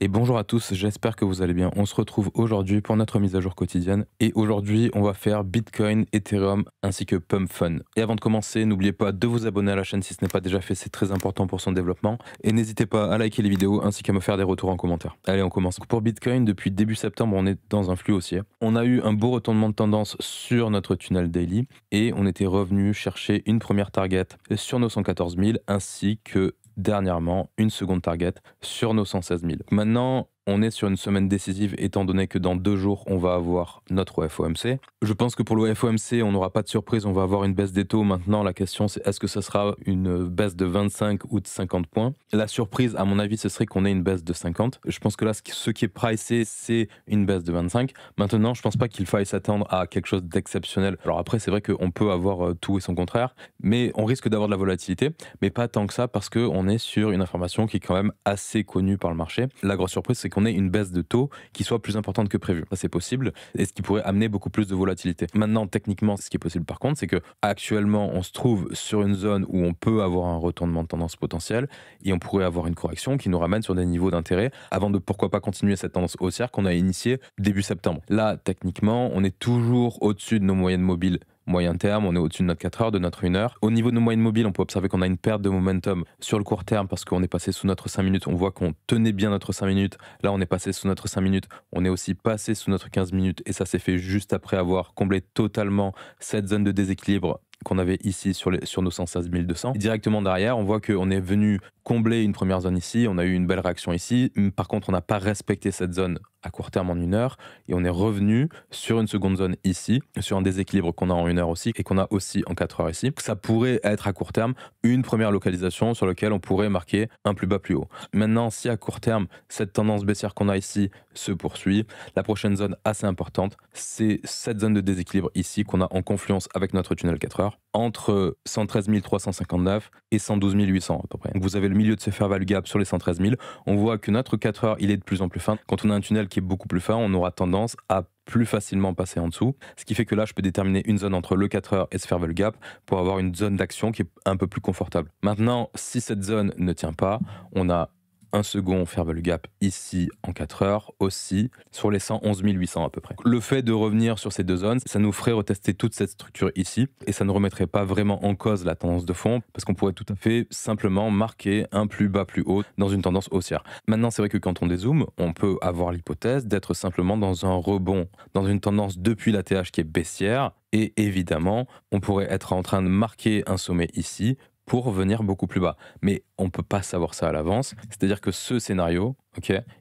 Et bonjour à tous, j'espère que vous allez bien. On se retrouve aujourd'hui pour notre mise à jour quotidienne. Et aujourd'hui, on va faire Bitcoin, Ethereum ainsi que Pump Fun. Et avant de commencer, n'oubliez pas de vous abonner à la chaîne si ce n'est pas déjà fait, c'est très important pour son développement. Et n'hésitez pas à liker les vidéos ainsi qu'à me faire des retours en commentaire. Allez, on commence. Pour Bitcoin, depuis début septembre, on est dans un flux haussier. On a eu un beau retournement de tendance sur notre tunnel daily et on était revenu chercher une première target sur nos 114 000 ainsi que dernièrement une seconde target sur nos 116 000. Maintenant, on est sur une semaine décisive étant donné que dans 2 jours, on va avoir notre FOMC. Je pense que pour le FOMC, on n'aura pas de surprise, on va avoir une baisse des taux. Maintenant, la question c'est est-ce que ce sera une baisse de 25 ou de 50 points? La surprise, à mon avis, ce serait qu'on ait une baisse de 50. Je pense que là, ce qui est pricé, c'est une baisse de 25. Maintenant, je pense pas qu'il faille s'attendre à quelque chose d'exceptionnel. Alors après, c'est vrai qu'on peut avoir tout et son contraire, mais on risque d'avoir de la volatilité, mais pas tant que ça parce qu'on est sur une information qui est quand même assez connue par le marché. La grosse surprise, c'est qu'on ait une baisse de taux qui soit plus importante que prévu. Ça, c'est possible, et ce qui pourrait amener beaucoup plus de volatilité. Maintenant, techniquement, ce qui est possible par contre, c'est que actuellement, on se trouve sur une zone où on peut avoir un retournement de tendance potentiel, et on pourrait avoir une correction qui nous ramène sur des niveaux d'intérêt avant de pourquoi pas continuer cette tendance haussière qu'on a initiée début septembre. Là, techniquement, on est toujours au-dessus de nos moyennes mobiles moyen terme, on est au-dessus de notre 4 heures, de notre 1 heure. Au niveau de nos moyennes mobiles, on peut observer qu'on a une perte de momentum sur le court terme parce qu'on est passé sous notre 5 minutes. On voit qu'on tenait bien notre 5 minutes. Là, on est passé sous notre 5 minutes. On est aussi passé sous notre 15 minutes et ça s'est fait juste après avoir comblé totalement cette zone de déséquilibre qu'on avait ici sur nos 116 200. Et directement derrière, on voit qu'on est venu combler une première zone ici, on a eu une belle réaction ici. Par contre, on n'a pas respecté cette zone à court terme en 1 heure et on est revenu sur une seconde zone ici, sur un déséquilibre qu'on a en 1 heure aussi et qu'on a aussi en 4 heures ici. Ça pourrait être à court terme une première localisation sur laquelle on pourrait marquer un plus bas plus haut. Maintenant, si à court terme, cette tendance baissière qu'on a ici se poursuit, la prochaine zone assez importante, c'est cette zone de déséquilibre ici qu'on a en confluence avec notre tunnel 4 heures entre 113 359 et 112 800 à peu près. Donc vous avez le milieu de ce fair value gap sur les 113 000. On voit que notre 4 heures, il est de plus en plus fin. Quand on a un tunnel qui est beaucoup plus fin, on aura tendance à plus facilement passer en dessous. Ce qui fait que là, je peux déterminer une zone entre le 4 heures et ce fair value gap pour avoir une zone d'action qui est un peu plus confortable. Maintenant, si cette zone ne tient pas, on a un second fair value gap ici en 4 heures aussi sur les 111 800 à peu près. Le fait de revenir sur ces deux zones, ça nous ferait retester toute cette structure ici et ça ne remettrait pas vraiment en cause la tendance de fond parce qu'on pourrait tout à fait simplement marquer un plus bas plus haut dans une tendance haussière. Maintenant, c'est vrai que quand on dézoome, on peut avoir l'hypothèse d'être simplement dans un rebond, dans une tendance depuis la TH qui est baissière et évidemment, on pourrait être en train de marquer un sommet ici pour revenir beaucoup plus bas. Mais on ne peut pas savoir ça à l'avance. C'est-à-dire que ce scénario,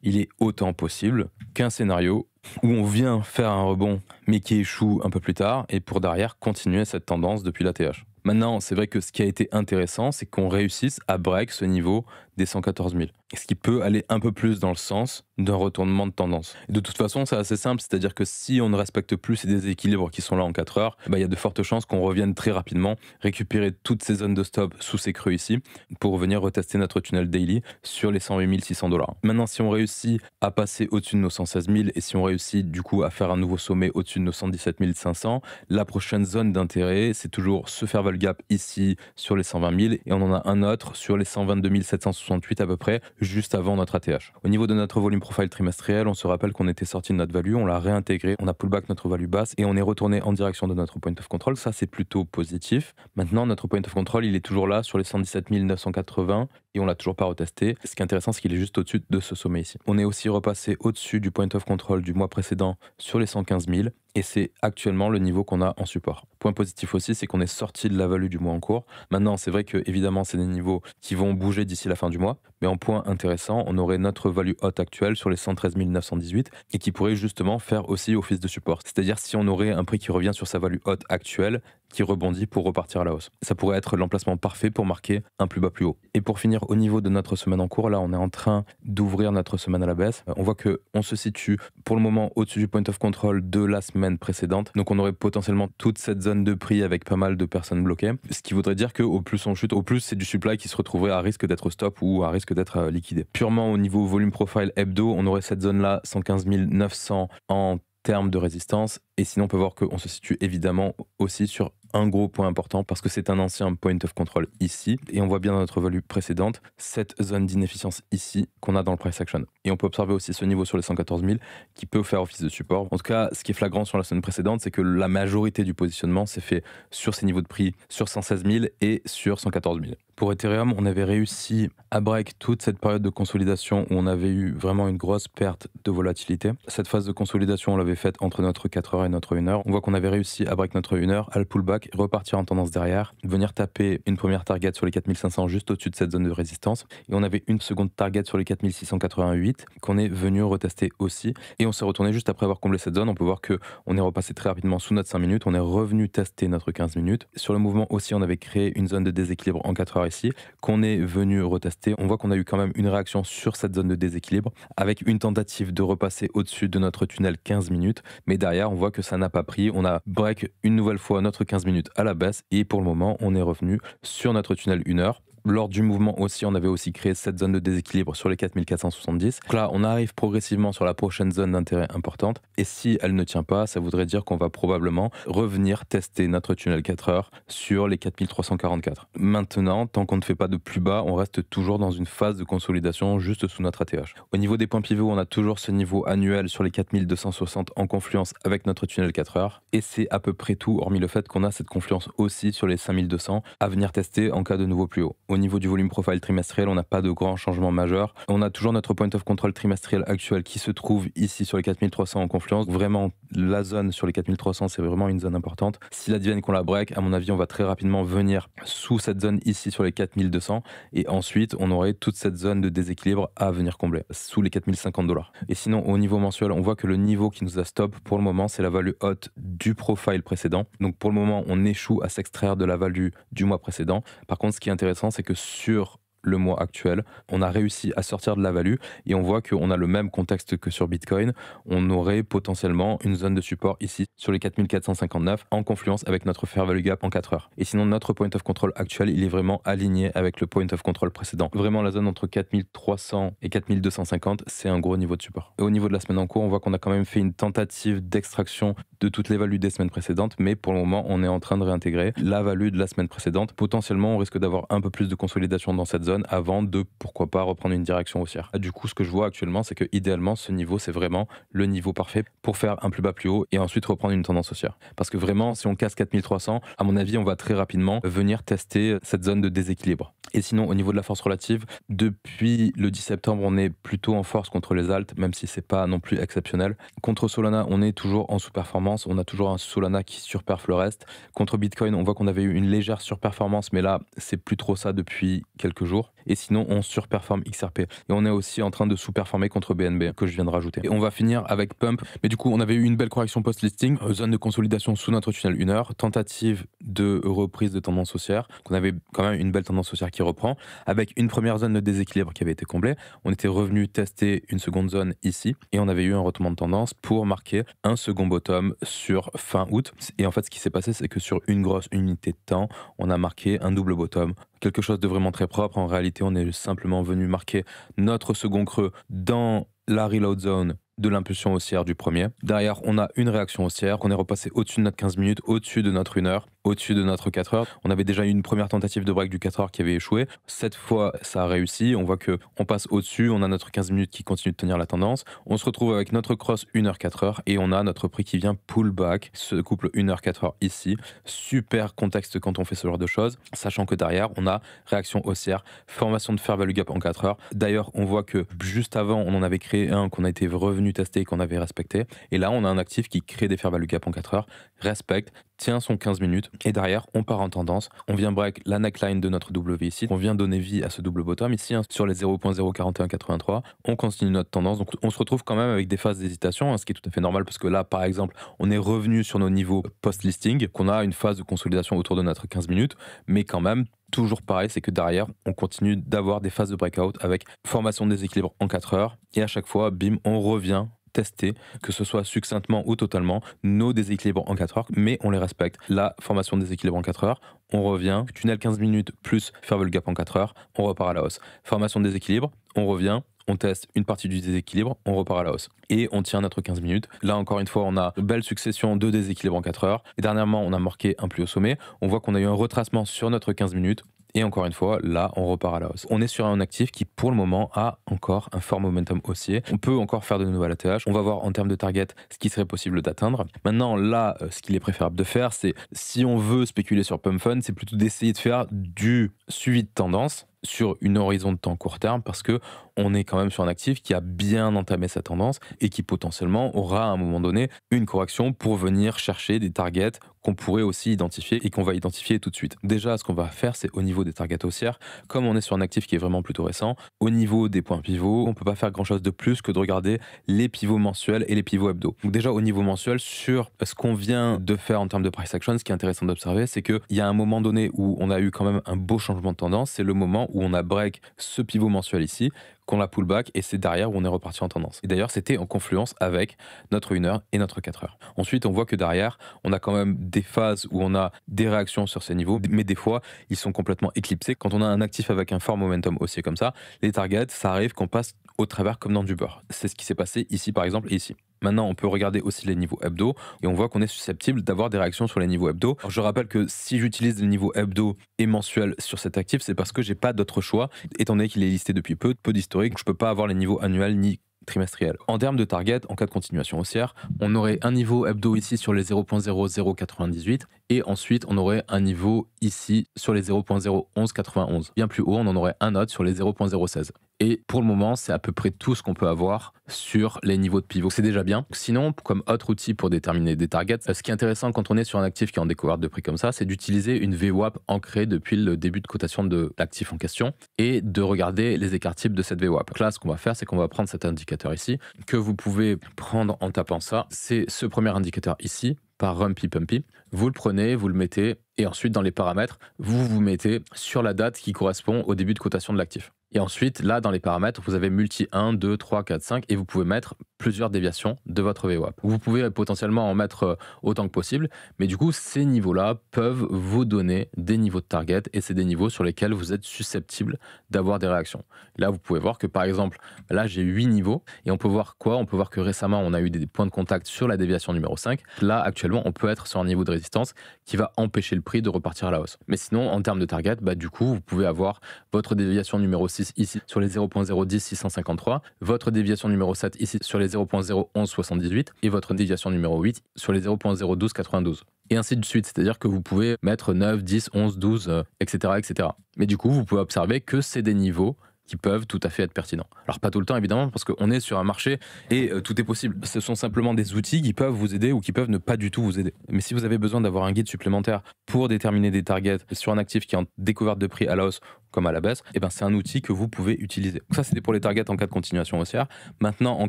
il est autant possible qu'un scénario où on vient faire un rebond, mais qui échoue un peu plus tard, et pour derrière continuer cette tendance depuis la TH. Maintenant, c'est vrai que ce qui a été intéressant, c'est qu'on réussisse à break ce niveau des 114 000. Ce qui peut aller un peu plus dans le sens d'un retournement de tendance. Et de toute façon, c'est assez simple, c'est-à-dire que si on ne respecte plus ces déséquilibres qui sont là en 4 heures, il y a de fortes chances qu'on revienne très rapidement récupérer toutes ces zones de stop sous ces creux ici pour venir retester notre tunnel daily sur les 108 600 $. Maintenant, si on réussit à passer au-dessus de nos 116 000 et si on réussit du coup à faire un nouveau sommet au-dessus de nos 117 500, la prochaine zone d'intérêt, c'est toujours ce fair value gap ici sur les 120 000 et on en a un autre sur les 122 768 à peu près, juste avant notre ATH. Au niveau de notre volume profile trimestriel, on se rappelle qu'on était sorti de notre value, on l'a réintégré, on a pullback notre value basse et on est retourné en direction de notre point of control. Ça, c'est plutôt positif. Maintenant, notre point of control, il est toujours là sur les 117 980 et on l'a toujours pas retesté. Ce qui est intéressant, c'est qu'il est juste au-dessus de ce sommet ici. On est aussi repassé au-dessus du point of control du mois précédent sur les 115 000 et c'est actuellement le niveau qu'on a en support. Point positif aussi, c'est qu'on est sorti de la value du mois en cours. Maintenant, c'est vrai que évidemment, c'est des niveaux qui vont bouger d'ici la fin du mois, mais en point intéressant, on aurait notre value haute actuelle sur les 113 918 et qui pourrait justement faire aussi office de support. C'est-à-dire si on aurait un prix qui revient sur sa value haute actuelle, qui rebondit pour repartir à la hausse. Ça pourrait être l'emplacement parfait pour marquer un plus bas plus haut. Et pour finir, au niveau de notre semaine en cours, là, on est en train d'ouvrir notre semaine à la baisse. On voit que on se situe pour le moment au-dessus du point of control de la semaine précédente. Donc on aurait potentiellement toute cette zone de prix avec pas mal de personnes bloquées. Ce qui voudrait dire qu'au plus on chute, au plus c'est du supply qui se retrouverait à risque d'être stop ou à risque d'être liquidé. Purement au niveau volume profile hebdo, on aurait cette zone-là, 115 900 en termes de résistance. Et sinon, on peut voir qu'on se situe évidemment aussi sur un gros point important parce que c'est un ancien point of control ici et on voit bien dans notre value précédente cette zone d'inefficience ici qu'on a dans le price action. Et on peut observer aussi ce niveau sur les 114 000 qui peut faire office de support. En tout cas, ce qui est flagrant sur la semaine précédente, c'est que la majorité du positionnement s'est fait sur ces niveaux de prix, sur 116 000 et sur 114 000. Pour Ethereum, on avait réussi à break toute cette période de consolidation où on avait eu vraiment une grosse perte de volatilité. Cette phase de consolidation, on l'avait faite entre notre 4 heures et notre 1 heure. On voit qu'on avait réussi à break notre 1 heure, à le pullback, repartir en tendance derrière, venir taper une première target sur les 4500 juste au-dessus de cette zone de résistance. Et on avait une seconde target sur les 4688 qu'on est venu retester aussi. Et on s'est retourné juste après avoir comblé cette zone. On peut voir qu'on est repassé très rapidement sous notre 5 minutes. On est revenu tester notre 15 minutes. Sur le mouvement aussi, on avait créé une zone de déséquilibre en 4 heures ici, qu'on est venu retester. On voit qu'on a eu quand même une réaction sur cette zone de déséquilibre avec une tentative de repasser au-dessus de notre tunnel 15 minutes. Mais derrière, on voit que ça n'a pas pris. On a break une nouvelle fois notre 15 minutes à la baisse et pour le moment, on est revenu sur notre tunnel 1 heure. Lors du mouvement aussi, on avait aussi créé cette zone de déséquilibre sur les 4470. Donc là, on arrive progressivement sur la prochaine zone d'intérêt importante. Et si elle ne tient pas, ça voudrait dire qu'on va probablement revenir tester notre tunnel 4 heures sur les 4344. Maintenant, tant qu'on ne fait pas de plus bas, on reste toujours dans une phase de consolidation juste sous notre ATH. Au niveau des points pivots, on a toujours ce niveau annuel sur les 4260 en confluence avec notre tunnel 4 heures. Et c'est à peu près tout, hormis le fait qu'on a cette confluence aussi sur les 5200 à venir tester en cas de nouveau plus haut. Au niveau du volume profile trimestriel, on n'a pas de grands changements majeurs. On a toujours notre point of control trimestriel actuel qui se trouve ici sur les 4300 en confluence. Vraiment, la zone sur les 4300, c'est vraiment une zone importante. S'il advienne qu'on la break, à mon avis, on va très rapidement venir sous cette zone ici sur les 4200. Et ensuite, on aurait toute cette zone de déséquilibre à venir combler, sous les 4050 $. Et sinon, au niveau mensuel, on voit que le niveau qui nous a stop pour le moment, c'est la value haute du profile précédent. Donc pour le moment, on échoue à s'extraire de la value du mois précédent. Par contre, ce qui est intéressant, c'est que sur le mois actuel, on a réussi à sortir de la value et on voit qu'on a le même contexte que sur Bitcoin. On aurait potentiellement une zone de support ici sur les 4459 en confluence avec notre fair value gap en 4 heures. Et sinon, notre point of control actuel, il est vraiment aligné avec le point of control précédent. Vraiment, la zone entre 4300 et 4250, c'est un gros niveau de support. Et au niveau de la semaine en cours, on voit qu'on a quand même fait une tentative d'extraction de toutes les values des semaines précédentes, mais pour le moment, on est en train de réintégrer la value de la semaine précédente. Potentiellement, on risque d'avoir un peu plus de consolidation dans cette zone avant de, pourquoi pas, reprendre une direction haussière. Du coup, ce que je vois actuellement, c'est que idéalement, ce niveau, c'est vraiment le niveau parfait pour faire un plus bas plus haut et ensuite reprendre une tendance haussière. Parce que vraiment, si on casse 4300, à mon avis, on va très rapidement venir tester cette zone de déséquilibre. Et sinon, au niveau de la force relative, depuis le 10 septembre, on est plutôt en force contre les alts, même si c'est pas non plus exceptionnel. Contre Solana, on est toujours en sous-performance. On a toujours un Solana qui surperf le reste. Contre Bitcoin, on voit qu'on avait eu une légère surperformance, mais là, c'est plus trop ça depuis quelques jours. Et sinon, on surperforme XRP. Et on est aussi en train de sous-performer contre BNB, que je viens de rajouter. Et on va finir avec Pump. Mais du coup, on avait eu une belle correction post-listing, zone de consolidation sous notre tunnel 1 heure, tentative de reprise de tendance haussière. Donc on avait quand même une belle tendance haussière qui reprend, avec une première zone de déséquilibre qui avait été comblée. On était revenu tester une seconde zone ici, et on avait eu un retournement de tendance pour marquer un second bottom sur fin août. Et en fait, ce qui s'est passé, c'est que sur une grosse unité de temps, on a marqué un double bottom. Quelque chose de vraiment très propre. En réalité, on est simplement venu marquer notre second creux dans la reload zone de l'impulsion haussière du premier. Derrière, on a une réaction haussière, on est repassé au-dessus de notre 15 minutes, au-dessus de notre 1 heure, au-dessus de notre 4 heures. On avait déjà eu une première tentative de break du 4 heures qui avait échoué. Cette fois, ça a réussi. On voit que on passe au-dessus, on a notre 15 minutes qui continue de tenir la tendance. On se retrouve avec notre cross 1 heure 4 heures et on a notre prix qui vient pull back, ce couple 1 heure 4 heures ici. Super contexte quand on fait ce genre de choses, sachant que derrière, on a réaction haussière, formation de fair value gap en 4 heures. D'ailleurs, on voit que juste avant, on en avait créé un qu'on a été revenu tester et qu'on avait respecté. Et là, on a un actif qui crée des fair value gap en 4 heures, respecte, tient son 15 minutes et derrière on part en tendance, on vient break la neckline de notre W ici, on vient donner vie à ce double bottom ici sur les 0.04183, on continue notre tendance, donc on se retrouve quand même avec des phases d'hésitation, ce qui est tout à fait normal parce que là par exemple on est revenu sur nos niveaux post-listing, qu'on a une phase de consolidation autour de notre 15 minutes, mais quand même toujours pareil, c'est que derrière on continue d'avoir des phases de breakout avec formation de déséquilibre en 4 heures et à chaque fois bim on revient tester, que ce soit succinctement ou totalement, nos déséquilibres en 4 heures, mais on les respecte. La formation de déséquilibre en 4 heures, on revient, tunnel 15 minutes plus fair value gap en 4 heures, on repart à la hausse. Formation de déséquilibre, on revient, on teste une partie du déséquilibre, on repart à la hausse. Et on tient notre 15 minutes. Là, encore une fois, on a une belle succession de déséquilibres en 4 heures. Et dernièrement, on a marqué un plus haut sommet. On voit qu'on a eu un retracement sur notre 15 minutes. Et encore une fois, là, on repart à la hausse. On est sur un actif qui, pour le moment, a encore un fort momentum haussier. On peut encore faire de nouvelles ATH. On va voir en termes de target ce qui serait possible d'atteindre. Maintenant, là, ce qu'il est préférable de faire, c'est si on veut spéculer sur Pump Fund, c'est plutôt d'essayer de faire du suivi de tendance sur une horizon de temps court terme parce que on est quand même sur un actif qui a bien entamé sa tendance et qui potentiellement aura à un moment donné une correction pour venir chercher des targets qu'on pourrait aussi identifier et qu'on va identifier tout de suite. Déjà, ce qu'on va faire, c'est au niveau des targets haussières, comme on est sur un actif qui est vraiment plutôt récent, au niveau des points pivots, on peut pas faire grand chose de plus que de regarder les pivots mensuels et les pivots hebdo. Donc déjà au niveau mensuel, sur ce qu'on vient de faire en termes de price action, ce qui est intéressant d'observer, c'est qu'il y a un moment donné où on a eu quand même un beau changement de tendance, c'est le moment où on a break ce pivot mensuel ici, qu'on a pullback et c'est derrière où on est reparti en tendance. Et d'ailleurs, c'était en confluence avec notre 1 heure et notre 4 heures. Ensuite, on voit que derrière, on a quand même des phases où on a des réactions sur ces niveaux, mais des fois, ils sont complètement éclipsés. Quand on a un actif avec un fort momentum haussier comme ça, les targets, ça arrive qu'on passe au travers comme dans du beurre. C'est ce qui s'est passé ici, par exemple, et ici. Maintenant, on peut regarder aussi les niveaux hebdo et on voit qu'on est susceptible d'avoir des réactions sur les niveaux hebdo. Alors, je rappelle que si j'utilise les niveaux hebdo et mensuels sur cet actif, c'est parce que j'ai pas d'autre choix, étant donné qu'il est listé depuis peu d'historique, je peux pas avoir les niveaux annuels ni trimestriels. En termes de target, en cas de continuation haussière, on aurait un niveau hebdo ici sur les 0.0098 et ensuite on aurait un niveau ici sur les 0.01191. Bien plus haut, on en aurait un autre sur les 0.016. Et pour le moment, c'est à peu près tout ce qu'on peut avoir sur les niveaux de pivot. C'est déjà bien. Sinon, comme autre outil pour déterminer des targets, ce qui est intéressant quand on est sur un actif qui est en découverte de prix comme ça, c'est d'utiliser une VWAP ancrée depuis le début de cotation de l'actif en question et de regarder les écarts types de cette VWAP. Donc là, ce qu'on va faire, c'est qu'on va prendre cet indicateur ici, que vous pouvez prendre en tapant ça. C'est ce premier indicateur ici, par Rumpy Pumpy. Vous le prenez, vous le mettez, et ensuite dans les paramètres, vous mettez sur la date qui correspond au début de cotation de l'actif. Et ensuite, là, dans les paramètres, vous avez multi 1, 2, 3, 4, 5, et vous pouvez mettre plusieurs déviations de votre VWAP. Vous pouvez potentiellement en mettre autant que possible, mais du coup, ces niveaux-là peuvent vous donner des niveaux de target, et c'est des niveaux sur lesquels vous êtes susceptible d'avoir des réactions. Là, vous pouvez voir que, par exemple, là, j'ai 8 niveaux, et on peut voir quoi? On peut voir que récemment, on a eu des points de contact sur la déviation numéro 5. Là, actuellement, on peut être sur un niveau de résistance qui va empêcher le prix de repartir à la hausse. Mais sinon, en termes de target, du coup, vous pouvez avoir votre déviation numéro 6 ici sur les 0.010 653, votre déviation numéro 7 ici sur les 0.01178 et votre déviation numéro 8 sur les 0.012 92. Et ainsi de suite, c'est-à-dire que vous pouvez mettre 9, 10, 11, 12, etc., etc. Mais du coup, vous pouvez observer que c'est des niveaux qui peuvent tout à fait être pertinents. Alors pas tout le temps évidemment parce qu'on est sur un marché et tout est possible. Ce sont simplement des outils qui peuvent vous aider ou qui peuvent ne pas du tout vous aider. Mais si vous avez besoin d'avoir un guide supplémentaire pour déterminer des targets sur un actif qui est en découverte de prix à la hausse comme à la baisse, et ben c'est un outil que vous pouvez utiliser. Donc ça c'était pour les targets en cas de continuation haussière. Maintenant en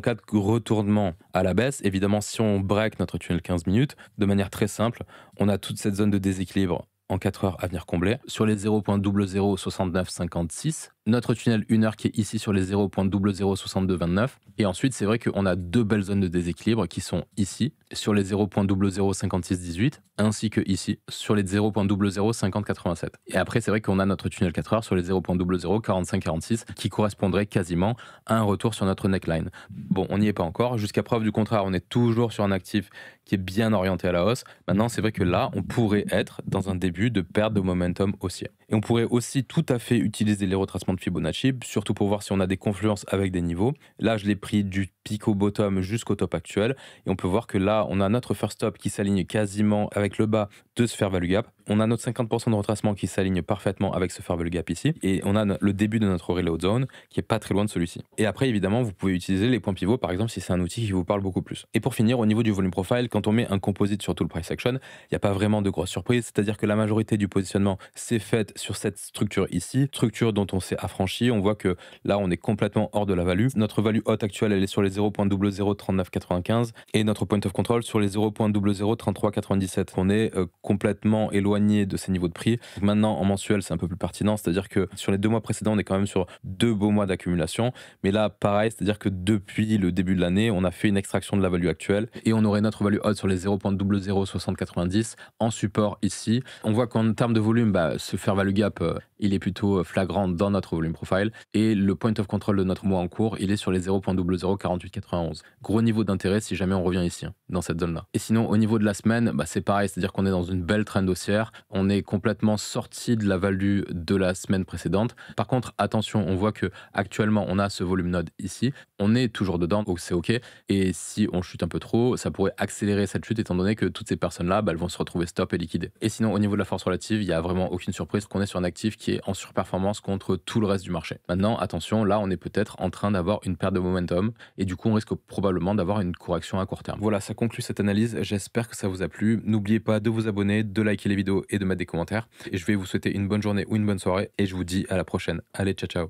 cas de retournement à la baisse, évidemment si on break notre tunnel 15 minutes, de manière très simple, on a toute cette zone de déséquilibre en 4 heures à venir combler. Sur les 0.006956, notre tunnel 1 heure qui est ici sur les 0.006229. Et ensuite, c'est vrai qu'on a deux belles zones de déséquilibre qui sont ici, sur les 0.005618, ainsi que ici, sur les 0.005087. Et après, c'est vrai qu'on a notre tunnel 4 heures sur les 0.004546, qui correspondrait quasiment à un retour sur notre neckline. Bon, on n'y est pas encore. Jusqu'à preuve du contraire, on est toujours sur un actif qui est bien orienté à la hausse. Maintenant, c'est vrai que là, on pourrait être dans un début de perte de momentum haussier. Et on pourrait aussi tout à fait utiliser les retracements de Fibonacci, surtout pour voir si on a des confluences avec des niveaux. Là, je l'ai pris du pic au bottom jusqu'au top actuel. Et on peut voir que là, on a notre first stop qui s'aligne quasiment avec le bas de ce fair value gap. On a notre 50% de retracement qui s'aligne parfaitement avec ce fair value gap ici. Et on a le début de notre reload zone qui est pas très loin de celui-ci. Et après, évidemment, vous pouvez utiliser les points pivots, par exemple, si c'est un outil qui vous parle beaucoup plus. Et pour finir, au niveau du volume profile, quand on met un composite sur tout le price action, il n'y a pas vraiment de grosses surprises. C'est-à-dire que la majorité du positionnement s'est faite sur cette structure ici, structure dont on s'est affranchi. On voit que là, on est complètement hors de la value. Notre value haute actuelle, elle est sur les 0.003995 et notre point of control sur les 0.003397. On est complètement éloigné s'éloigner de ces niveaux de prix. Donc maintenant, en mensuel, c'est un peu plus pertinent, c'est-à-dire que sur les 2 mois précédents, on est quand même sur 2 beaux mois d'accumulation. Mais là, pareil, c'est-à-dire que depuis le début de l'année, on a fait une extraction de la value actuelle et on aurait notre value haute sur les 0.006090 en support ici. On voit qu'en termes de volume, ce fair value gap, il est plutôt flagrant dans notre volume profile et le point of control de notre mois en cours, il est sur les 0.004891. Gros niveau d'intérêt si jamais on revient ici, dans cette zone-là. Et sinon, au niveau de la semaine, c'est pareil, c'est-à-dire qu'on est dans une belle trend haussière. On est complètement sorti de la value de la semaine précédente. Par contre, attention, on voit que actuellement on a ce volume node ici. On est toujours dedans, donc c'est OK. Et si on chute un peu trop, ça pourrait accélérer cette chute étant donné que toutes ces personnes-là, elles vont se retrouver stop et liquidées. Et sinon, au niveau de la force relative, il n'y a vraiment aucune surprise qu'on est sur un actif qui est en surperformance contre tout le reste du marché. Maintenant, attention, là, on est peut-être en train d'avoir une perte de momentum et du coup, on risque probablement d'avoir une correction à court terme. Voilà, ça conclut cette analyse. J'espère que ça vous a plu. N'oubliez pas de vous abonner, de liker les vidéos et de mettre des commentaires. Et je vais vous souhaiter une bonne journée ou une bonne soirée et je vous dis à la prochaine. Allez, ciao, ciao.